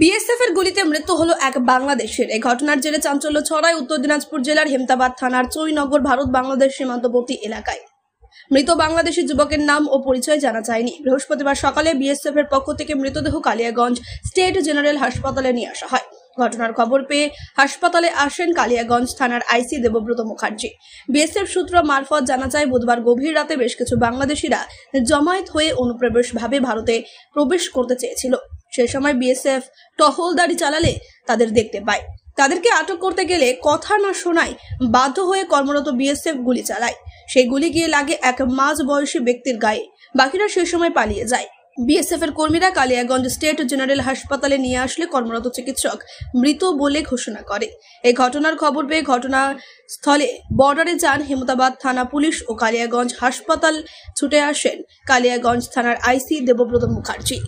BSF এর গুলিতে মৃত্যু হলো এক বাংলাদেশের। এই ঘটনার জেরে চাঞ্চল্য ছড়ায় উত্তর দিনাজপুর জেলার হেমতাবাদ থানার চৈনগর ভারত বাংলাদেশ সীমান্তবর্তী এলাকায়। মৃত বাংলাদেশি যুবকের নাম ও পরিচয় জানা যায়নি। বৃহস্পতিবার সকালে বিএসএফ এর পক্ষ থেকে মৃতদেহ কালিয়াগঞ্জ স্টেট জেনারেল হাসপাতালে নিয়ে আসা হয়। ঘটনার খবর পেয়ে হাসপাতালে আসেন কালিয়াগঞ্জ থানার আইসি দেবব্রত মুখার্জি। বিএসএফ সূত্র মারফত জানা যায়, বুধবার গভীর রাতে বেশ কিছু বাংলাদেশিরা জমায়েত হয়ে অনুপ্রবেশভাবে ভারতে প্রবেশ করতে চেয়েছিল। সেই সময় বিএসএফ টহলদারি চালালে তাদের দেখতে পায়। তাদেরকে আটক করতে গেলে কথা না শোনায় বাধ্য হয়ে কর্মরত বিএসএফ গুলি চালায়। সেই গুলি গিয়ে লাগে এক মাঝবয়সী ব্যক্তির গায়ে। বাকিরা সেই সময় পালিয়ে যায়। বিএসএফ এর কর্মীরা কালিয়াগঞ্জ স্টেট জেনারেল হাসপাতালে নিয়ে আসলে কর্মরত চিকিৎসক মৃত বলে ঘোষণা করে। এই ঘটনার খবর পেয়ে ঘটনাস্থলে বর্ডারে যান হেমতাবাদ থানা পুলিশ ও কালিয়াগঞ্জ হাসপাতাল ছুটে আসেন কালিয়াগঞ্জ থানার আইসি দেবব্রত মুখার্জি।